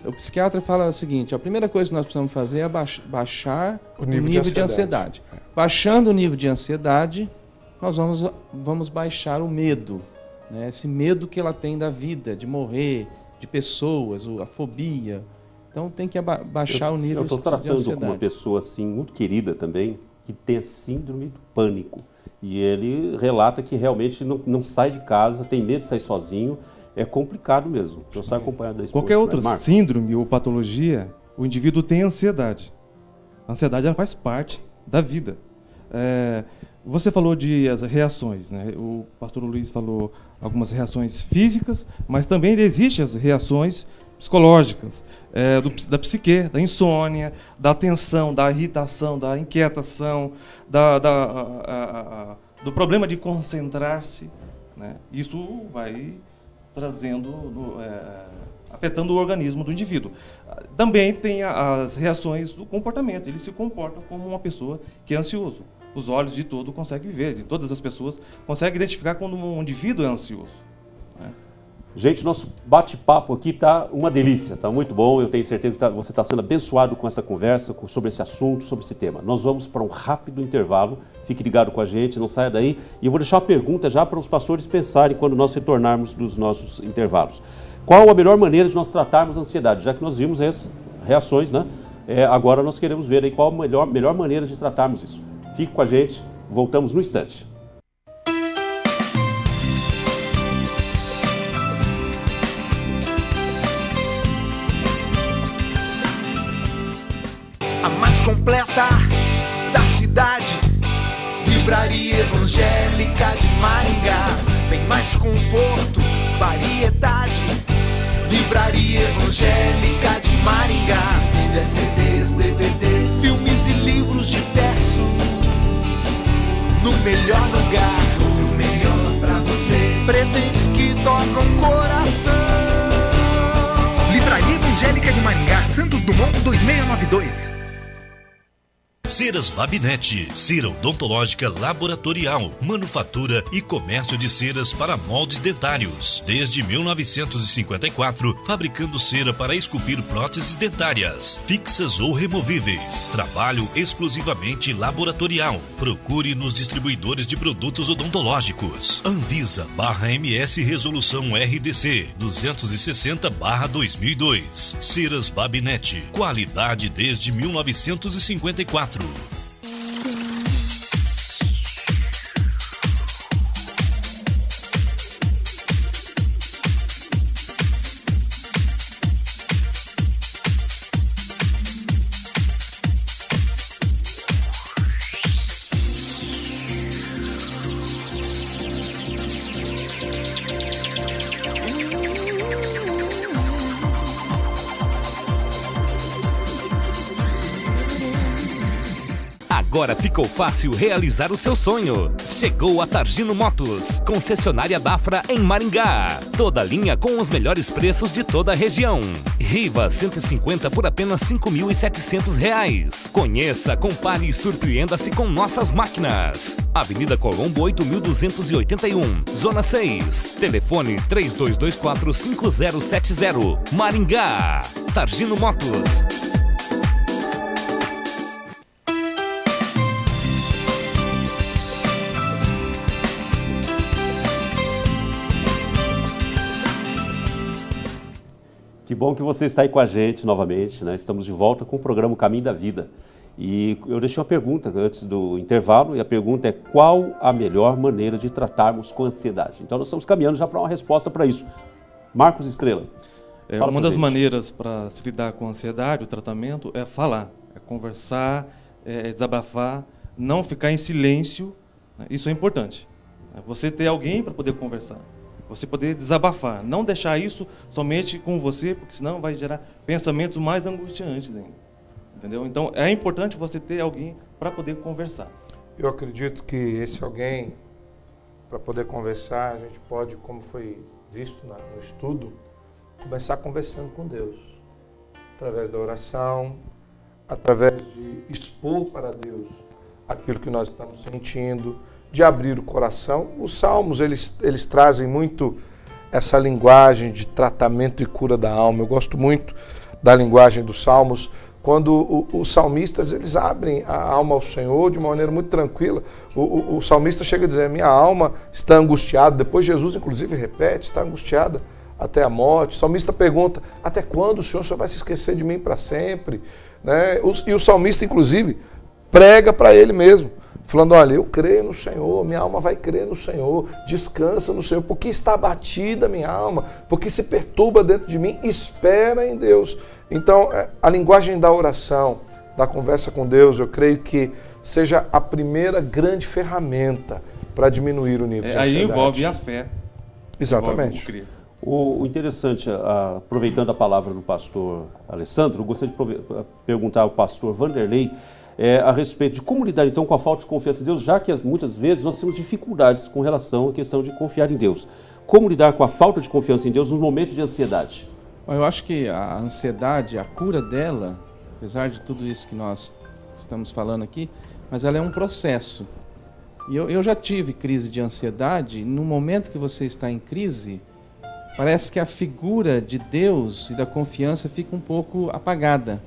O psiquiatra fala o seguinte: a primeira coisa que nós precisamos fazer é baixar o nível de ansiedade. Baixando o nível de ansiedade, nós vamos baixar o medo, né? Esse medo que ela tem da vida, de morrer, de pessoas, a fobia. Então tem que baixar o nível de ansiedade. Eu estou tratando com uma pessoa assim, muito querida também, que tem a síndrome do pânico. E ele relata que realmente não sai de casa, tem medo de sair sozinho. É complicado mesmo. Eu saio acompanhado da esposa. Qualquer outra síndrome ou patologia, o indivíduo tem ansiedade. A ansiedade ela faz parte da vida. Você falou de as reações, né? O pastor Luiz falou algumas reações físicas, mas também existem as reações psicológicas, da psique, da insônia, da tensão, da irritação, da inquietação, do problema de concentrar-se, né? Isso vai trazendo, afetando o organismo do indivíduo. Também tem as reações do comportamento. Ele se comporta como uma pessoa que é ansioso. Os olhos de todo conseguem ver, de todas as pessoas conseguem identificar quando um indivíduo é ansioso, né? Gente, nosso bate-papo aqui está uma delícia, está muito bom. Eu tenho certeza que você está sendo abençoado com essa conversa, sobre esse assunto, sobre esse tema. Nós vamos para um rápido intervalo. Fique ligado com a gente, não saia daí. E eu vou deixar uma pergunta já para os pastores pensarem quando nós retornarmos dos nossos intervalos. Qual a melhor maneira de nós tratarmos a ansiedade? Já que nós vimos reações, né? Agora nós queremos ver aí qual a melhor maneira de tratarmos isso. Fique com a gente, voltamos no instante. A mais completa da cidade, Livraria Evangélica de Maringá. Tem mais conforto, variedade. Livraria Evangélica de Maringá. Tem CDs, DVDs, filmes e livros diversos. No melhor lugar, o melhor pra você. Presentes que tocam coração. Livraria Evangélica de Maringá, Santos Dumont 2692. Ceras Babinete, cera odontológica laboratorial, manufatura e comércio de ceras para moldes dentários. Desde 1954, fabricando cera para esculpir próteses dentárias, fixas ou removíveis. Trabalho exclusivamente laboratorial. Procure nos distribuidores de produtos odontológicos. Anvisa/MS Resolução RDC 260/2002. Ceras Babinete, qualidade desde 1954. Agora ficou fácil realizar o seu sonho. Chegou a Targino Motos, concessionária Dafra em Maringá. Toda linha com os melhores preços de toda a região. Riva 150 por apenas R$ 5.700. Conheça, compare e surpreenda-se com nossas máquinas. Avenida Colombo 8281, Zona 6. Telefone 3224-5070. Maringá. Targino Motos. Que bom que você está aí com a gente novamente, né? Estamos de volta com o programa Caminho da Vida. E eu deixei uma pergunta antes do intervalo, e a pergunta é: qual a melhor maneira de tratarmos com ansiedade? Então nós estamos caminhando já para uma resposta para isso. Marcos Estrela. Uma das maneiras para se lidar com a ansiedade, o tratamento, é falar, é conversar, é desabafar, não ficar em silêncio. Isso é importante. Você ter alguém para poder conversar. Você poder desabafar, não deixar isso somente com você, porque senão vai gerar pensamentos mais angustiantes ainda. Entendeu? Então, é importante você ter alguém para poder conversar. Eu acredito que esse alguém, para poder conversar, a gente pode, como foi visto no estudo, começar conversando com Deus. Através da oração, através de expor para Deus aquilo que nós estamos sentindo, de abrir o coração. Os salmos, eles trazem muito essa linguagem de tratamento e cura da alma. Eu gosto muito da linguagem dos salmos, quando os salmistas, eles abrem a alma ao Senhor de uma maneira muito tranquila. O salmista chega a dizer: minha alma está angustiada. Depois Jesus, inclusive, repete: está angustiada até a morte. O salmista pergunta: até quando o Senhor vai se esquecer de mim para sempre? Né? E o salmista, inclusive, prega para ele mesmo, falando: olha, eu creio no Senhor, minha alma vai crer no Senhor, descansa no Senhor, porque está abatida minha alma, porque se perturba dentro de mim, espera em Deus. Então, a linguagem da oração, da conversa com Deus, eu creio que seja a primeira grande ferramenta para diminuir o nível de ansiedade. Aí envolve a fé. Exatamente. O interessante, aproveitando a palavra do pastor Alessandro, eu gostaria de perguntar ao pastor Vanderlei a respeito de como lidar então com a falta de confiança em Deus, já que muitas vezes nós temos dificuldades com relação à questão de confiar em Deus. Como lidar com a falta de confiança em Deus nos momentos de ansiedade? Eu acho que a ansiedade, a cura dela, apesar de tudo isso que nós estamos falando aqui, mas ela é um processo. E eu já tive crise de ansiedade. No momento que você está em crise, parece que a figura de Deus e da confiança fica um pouco apagada.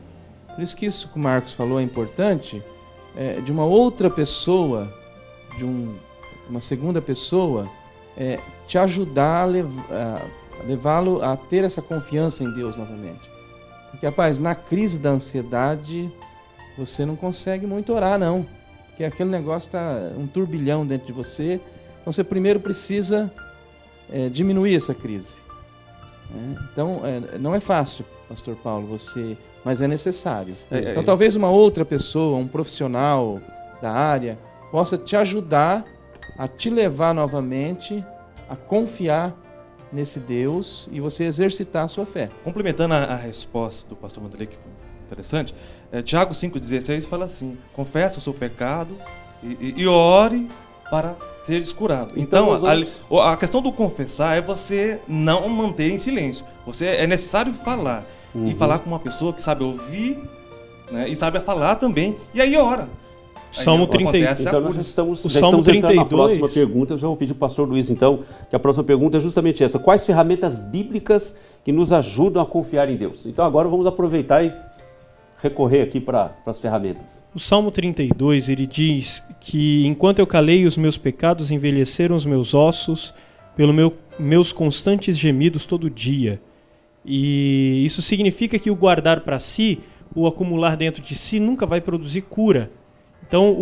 Por isso que isso que o Marcos falou é importante, de uma outra pessoa, de uma segunda pessoa, te ajudar a levá-lo a ter essa confiança em Deus novamente. Porque, rapaz, na crise da ansiedade, você não consegue muito orar, não. Porque aquele negócio está um turbilhão dentro de você. Então, você primeiro precisa diminuir essa crise. Então, não é fácil, pastor Paulo, mas é necessário. Então, talvez uma outra pessoa, um profissional da área, possa te ajudar a te levar novamente a confiar nesse Deus e você exercitar a sua fé. Complementando a resposta do pastor Vanderlei, que foi interessante, Tiago 5,16 fala assim: confessa o seu pecado e ore para seres curado. Então a questão do confessar é você não manter em silêncio. É necessário falar. E falar com uma pessoa que sabe ouvir, né, e sabe falar também. E aí ora. Salmo 32. Então nós já estamos entrando na próxima pergunta. Eu já vou pedir para o pastor Luiz, então, que a próxima pergunta é justamente essa: quais ferramentas bíblicas que nos ajudam a confiar em Deus? Então agora vamos aproveitar e recorrer aqui para as ferramentas. O Salmo 32, ele diz que enquanto eu calei, os meus pecados envelheceram os meus ossos pelos meus constantes gemidos todo dia. E isso significa que o guardar para si, o acumular dentro de si, nunca vai produzir cura. Então,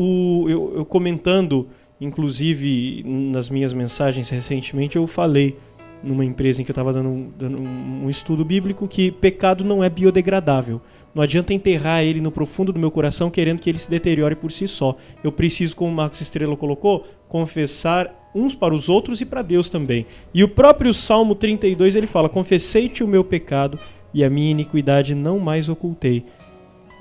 eu comentando, inclusive nas minhas mensagens recentemente, eu falei numa empresa em que eu estava dando um estudo bíblico que pecado não é biodegradável. Não adianta enterrar ele no profundo do meu coração querendo que ele se deteriore por si só. Eu preciso, como o Marcos Estrela colocou, confessar uns para os outros e para Deus também. E o próprio Salmo 32, ele fala: confessei-te o meu pecado e a minha iniquidade não mais ocultei.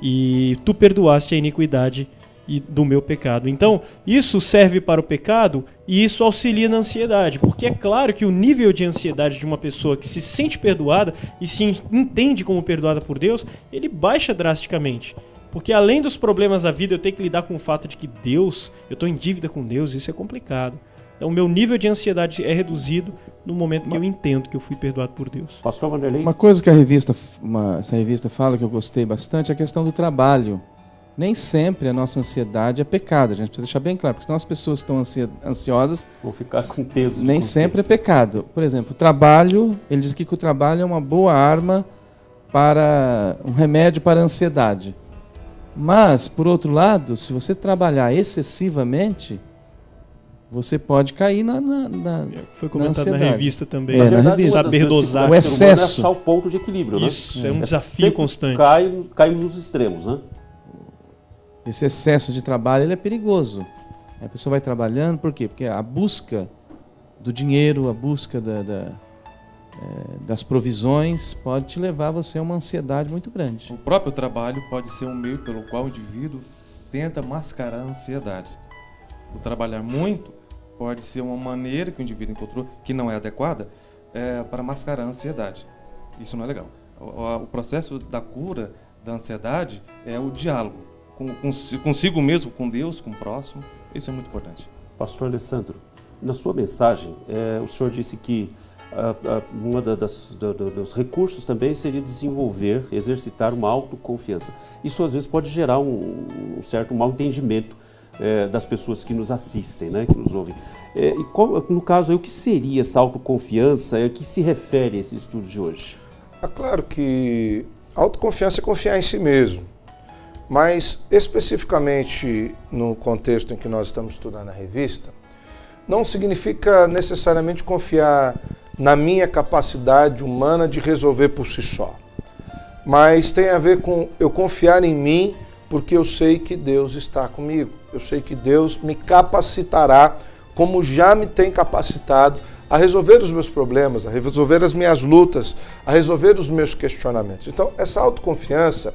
E tu perdoaste a iniquidade e do meu pecado. Então, isso serve para o pecado e isso auxilia na ansiedade, porque é claro que o nível de ansiedade de uma pessoa que se sente perdoada e se entende como perdoada por Deus, ele baixa drasticamente. Porque além dos problemas da vida, eu tenho que lidar com o fato de que Deus, eu estou em dívida com Deus, isso é complicado. Então, o meu nível de ansiedade é reduzido no momento que eu entendo que eu fui perdoado por Deus. Pastor Vanderlei? Uma coisa que essa revista fala, que eu gostei bastante, é a questão do trabalho. Nem sempre a nossa ansiedade é pecado, a gente precisa deixar bem claro, porque senão as pessoas que estão ansiosas vão ficar com peso. Nem sempre é pecado. Por exemplo, o trabalho, ele diz aqui que o trabalho é uma boa arma para um remédio para a ansiedade. Mas, por outro lado, se você trabalhar excessivamente, você pode cair foi comentado na revista também. Na revista. Saber dosar. O excesso. É achar o ponto de equilíbrio, Isso, né? é um desafio constante. Caímos nos extremos, né? Esse excesso de trabalho, ele é perigoso. A pessoa vai trabalhando, por quê? Porque a busca do dinheiro, a busca das provisões pode te levar a você a uma ansiedade muito grande. O próprio trabalho pode ser um meio pelo qual o indivíduo tenta mascarar a ansiedade. O trabalhar muito pode ser uma maneira que o indivíduo encontrou que não é adequada para mascarar a ansiedade. Isso não é legal. O processo da cura da ansiedade é o diálogo consigo mesmo, com Deus, com o próximo. Isso é muito importante. Pastor Alessandro, na sua mensagem, o senhor disse que um dos recursos também seria desenvolver, exercitar uma autoconfiança. Isso às vezes pode gerar um certo mal entendimento das pessoas que nos assistem, né, que nos ouvem. No caso, o que seria essa autoconfiança? A que se refere esse estudo de hoje? É claro que autoconfiança é confiar em si mesmo, mas especificamente no contexto em que nós estamos estudando a revista, não significa necessariamente confiar na minha capacidade humana de resolver por si só, mas tem a ver com eu confiar em mim porque eu sei que Deus está comigo, eu sei que Deus me capacitará como já me tem capacitado a resolver os meus problemas, a resolver as minhas lutas, a resolver os meus questionamentos. Então, essa autoconfiança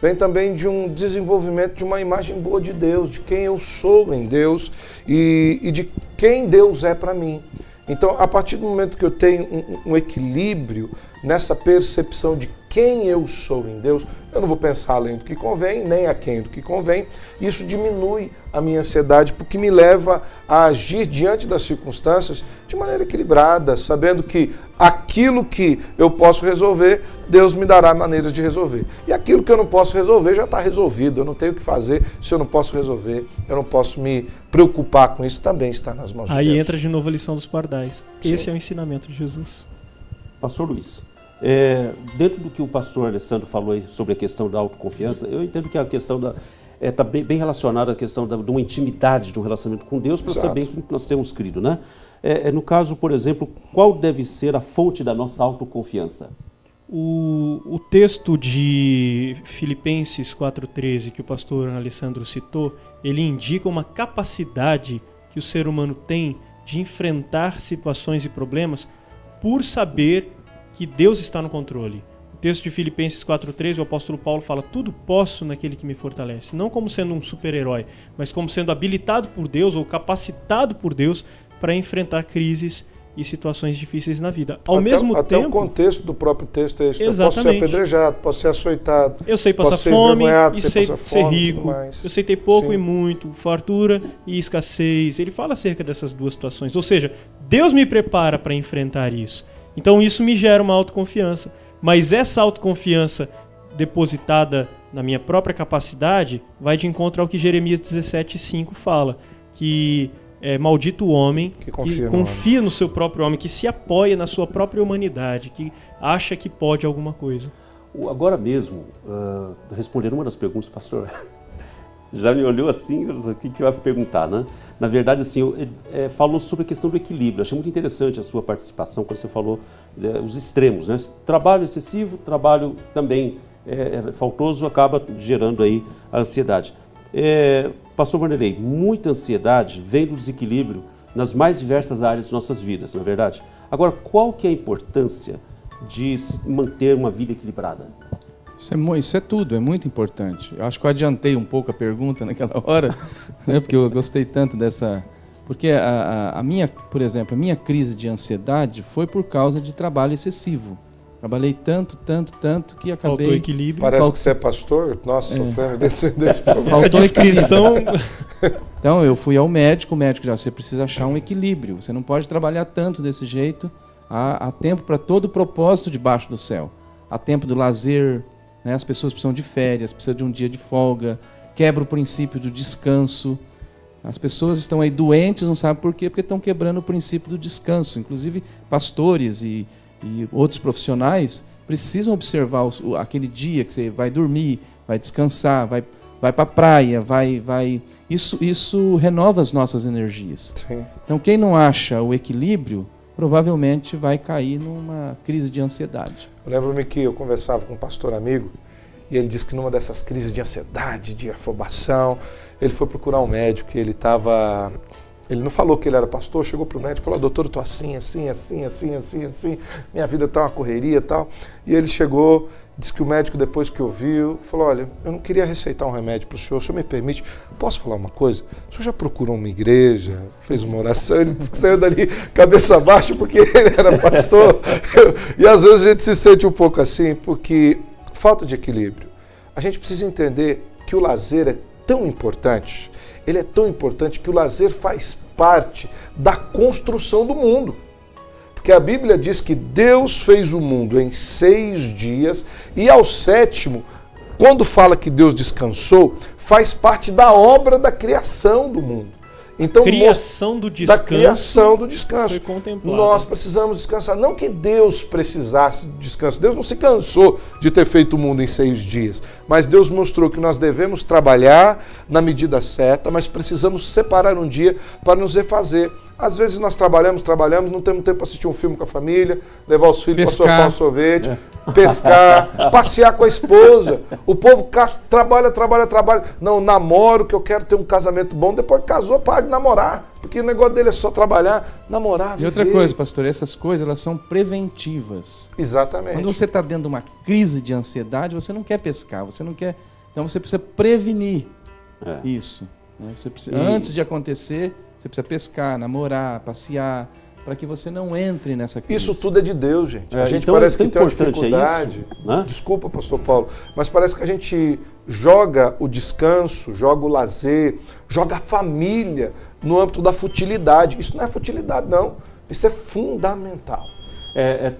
vem também de um desenvolvimento de uma imagem boa de Deus, de quem eu sou em Deus e de quem Deus é para mim. Então, a partir do momento que eu tenho um equilíbrio nessa percepção de quem eu sou em Deus, eu não vou pensar além do que convém, nem aquém do que convém. Isso diminui a minha ansiedade, porque me leva a agir diante das circunstâncias de maneira equilibrada, sabendo que aquilo que eu posso resolver, Deus me dará maneiras de resolver. E aquilo que eu não posso resolver já está resolvido. Eu não tenho o que fazer se eu não posso resolver, eu não posso me preocupar com isso, também está nas mãos de Deus. Aí entra de novo a lição dos pardais. Sim. Esse é o ensinamento de Jesus. Pastor Luiz, dentro do que o pastor Alessandro falou aí sobre a questão da autoconfiança, eu entendo que a questão está bem relacionada à questão de uma intimidade, de um relacionamento com Deus, para saber que nós temos crido, né? No caso, por exemplo, qual deve ser a fonte da nossa autoconfiança? O texto de Filipenses 4,13, que o pastor Alessandro citou, ele indica uma capacidade que o ser humano tem de enfrentar situações e problemas por saber que Deus está no controle. O texto de Filipenses 4,13, o apóstolo Paulo fala: tudo posso naquele que me fortalece. Não como sendo um super-herói, mas como sendo habilitado por Deus ou capacitado por Deus para enfrentar crises e situações difíceis na vida. Ao mesmo tempo... Até o contexto do próprio texto é esse. Eu posso ser apedrejado, posso ser açoitado. Eu sei passar fome e sei ser rico. Eu sei ter pouco e muito, fartura e escassez. Ele fala acerca dessas duas situações. Ou seja, Deus me prepara para enfrentar isso. Então isso me gera uma autoconfiança. Mas essa autoconfiança depositada na minha própria capacidade vai de encontro ao que Jeremias 17,5 fala, que é maldito o homem que confia no seu próprio homem, que se apoia na sua própria humanidade, que acha que pode alguma coisa. Agora mesmo, respondendo uma das perguntas, pastor, já me olhou assim, o que vai perguntar, né? Na verdade, assim, falou sobre a questão do equilíbrio. Achei muito interessante a sua participação quando você falou os extremos, né? Trabalho excessivo, trabalho também faltoso acaba gerando aí a ansiedade. Pastor Vanderlei, muita ansiedade vem do desequilíbrio nas mais diversas áreas de nossas vidas, não é verdade? Agora, qual que é a importância de manter uma vida equilibrada? Isso é tudo, é muito importante. Eu acho que eu adiantei um pouco a pergunta naquela hora, né, porque eu gostei tanto dessa... Porque por exemplo, a minha crise de ansiedade foi por causa de trabalho excessivo. Trabalhei tanto que acabei... Faltou equilíbrio. Parece que você é pastor. Nossa, sofrendo desse problema. Faltou descrição. Então, eu fui ao médico, o médico já, você precisa achar um equilíbrio. Você não pode trabalhar tanto desse jeito. Há tempo para todo propósito debaixo do céu. Há tempo do lazer, né? As pessoas precisam de férias, precisam de um dia de folga, quebra o princípio do descanso. As pessoas estão aí doentes, não sabem por quê, porque estão quebrando o princípio do descanso. Inclusive, pastores e outros profissionais precisam observar aquele dia que você vai dormir, vai descansar, vai para a praia, Isso renova as nossas energias. Sim. Então, quem não acha o equilíbrio, provavelmente vai cair numa crise de ansiedade. Eu lembro-me que eu conversava com um pastor amigo e ele disse que numa dessas crises de ansiedade, de afobação, ele foi procurar um médico e ele não falou que ele era pastor, chegou para o médico e falou: doutor, eu estou assim, minha vida está uma correria e tal. E ele chegou, disse que o médico, depois que ouviu, falou: olha, eu não queria receitar um remédio para o senhor me permite, posso falar uma coisa? O senhor já procurou uma igreja, fez uma oração? Ele disse que saiu dali cabeça baixa porque ele era pastor. E às vezes a gente se sente um pouco assim, porque falta de equilíbrio. A gente precisa entender que o lazer é tão importante, ele é tão importante que o lazer faz parte da construção do mundo. Porque a Bíblia diz que Deus fez o mundo em 6 dias e ao 7º, quando fala que Deus descansou, faz parte da obra da criação do mundo. Então, da criação do descanso. Foi contemplado. Nós precisamos descansar. Não que Deus precisasse de descanso. Deus não se cansou de ter feito o mundo em 6 dias. Mas Deus mostrou que nós devemos trabalhar na medida certa, mas precisamos separar um dia para nos refazer. Às vezes nós trabalhamos, não temos tempo para assistir um filme com a família, levar os filhos para sopar um sorvete, pescar, passear com a esposa. O povo trabalha. Não, namoro, que eu quero ter um casamento bom. Depois que casou, para de namorar. Porque o negócio dele é só trabalhar, namorar, viver. E outra coisa, pastor, essas coisas elas são preventivas. Exatamente. Quando você está dentro de uma crise de ansiedade, você não quer pescar, você não quer... Então você precisa prevenir isso. Né? Você precisa, antes de acontecer... Você precisa pescar, namorar, passear, para que você não entre nessa crise. Isso tudo é de Deus, gente. A gente parece que tem uma dificuldade. É isso, né? Desculpa, pastor Paulo, mas parece que a gente joga o descanso, joga o lazer, joga a família no âmbito da futilidade. Isso não é futilidade, não. Isso é fundamental. É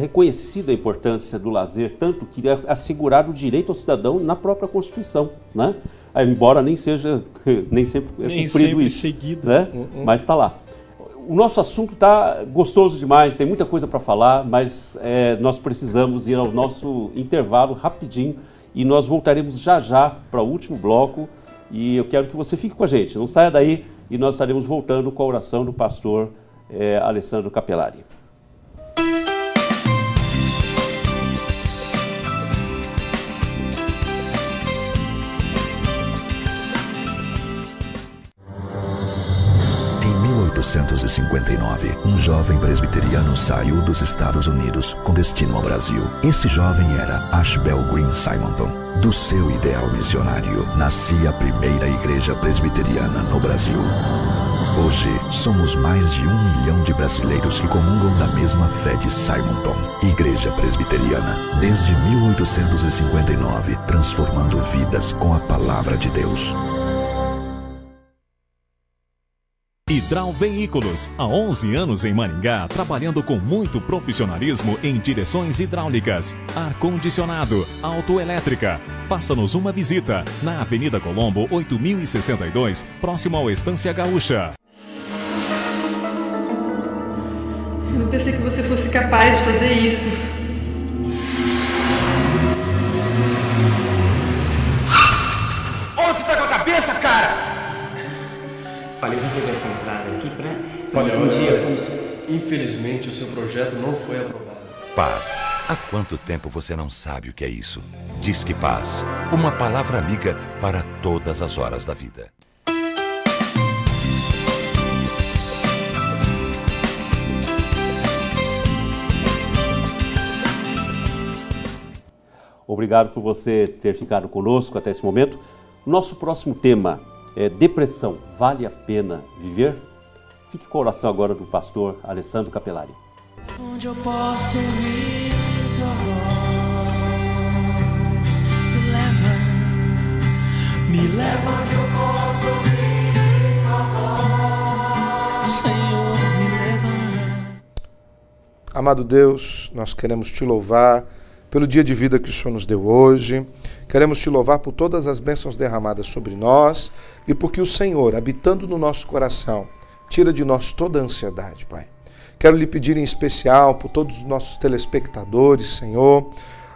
reconhecida a importância do lazer, tanto que é assegurar o direito ao cidadão na própria Constituição, né? Embora nem sempre cumprido isso, seguido, né? Mas está lá. O nosso assunto está gostoso demais, tem muita coisa para falar, mas nós precisamos ir ao nosso intervalo rapidinho e nós voltaremos já para o último bloco e eu quero que você fique com a gente, não saia daí e nós estaremos voltando com a oração do pastor Alessandro Capelari. Em 1859, um jovem presbiteriano saiu dos Estados Unidos com destino ao Brasil. Esse jovem era Ashbel Green Simonton. Do seu ideal missionário, nascia a primeira igreja presbiteriana no Brasil. Hoje, somos mais de 1 milhão de brasileiros que comungam da mesma fé de Simonton. Igreja Presbiteriana, desde 1859, transformando vidas com a palavra de Deus. Hidral Veículos, há 11 anos em Maringá, trabalhando com muito profissionalismo em direções hidráulicas, ar-condicionado, autoelétrica. Faça-nos uma visita na Avenida Colombo, 8062, próximo ao Estância Gaúcha. Eu não pensei que você fosse capaz de fazer isso. Onde você tá com a cabeça, cara? Falei resolver essa entrada aqui para Olha, um dia... Infelizmente, o seu projeto não foi aprovado. Paz. Há quanto tempo você não sabe o que é isso? Disque Paz. Uma palavra amiga para todas as horas da vida. Obrigado por você ter ficado conosco até esse momento. Nosso próximo tema é depressão. Vale a pena viver? Fique com a oração agora do pastor Alessandro Capelari. Onde eu posso ouvir tua voz, me leva onde eu posso ouvir tua voz, Senhor, me leva. Amado Deus, nós queremos te louvar pelo dia de vida que o Senhor nos deu hoje. Queremos te louvar por todas as bênçãos derramadas sobre nós e porque o Senhor, habitando no nosso coração, tira de nós toda a ansiedade, Pai. Quero lhe pedir em especial por todos os nossos telespectadores, Senhor,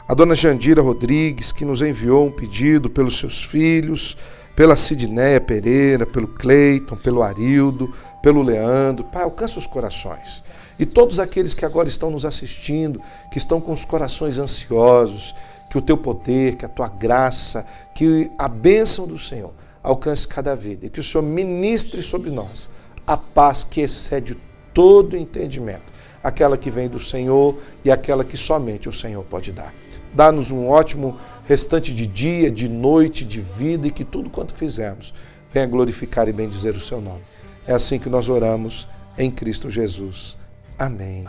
a dona Jandira Rodrigues, que nos enviou um pedido pelos seus filhos, pela Sidneia Pereira, pelo Cleiton, pelo Arildo, pelo Leandro. Pai, alcança os corações. E todos aqueles que agora estão nos assistindo, que estão com os corações ansiosos, que o teu poder, que a tua graça, que a bênção do Senhor alcance cada vida e que o Senhor ministre sobre nós a paz que excede todo entendimento, aquela que vem do Senhor e aquela que somente o Senhor pode dar. Dá-nos um ótimo restante de dia, de noite, de vida e que tudo quanto fizermos venha glorificar e bendizer o seu nome. É assim que nós oramos em Cristo Jesus. Amém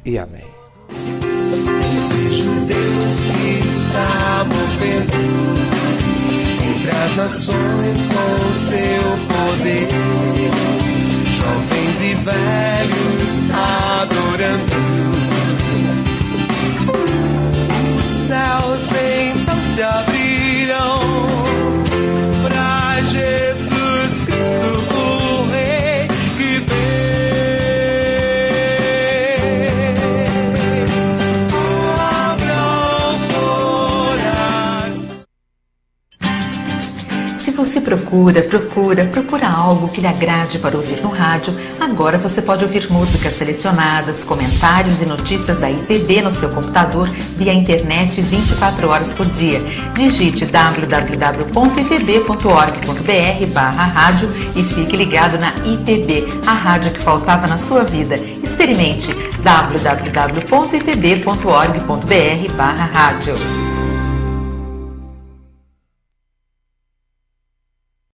e amém. Vejo Deus que está movendo entre as nações com o seu poder. Jovens e velhos adorando. Os céus então se abrirão para Jesus Cristo, o Rei que vem. Se você procura algo que lhe agrade para ouvir no rádio, agora você pode ouvir músicas selecionadas, comentários e notícias da IPB no seu computador via internet 24 horas por dia. Digite www.ipb.org.br/rádio e fique ligado na IPB, a rádio que faltava na sua vida. Experimente www.ipb.org.br/rádio.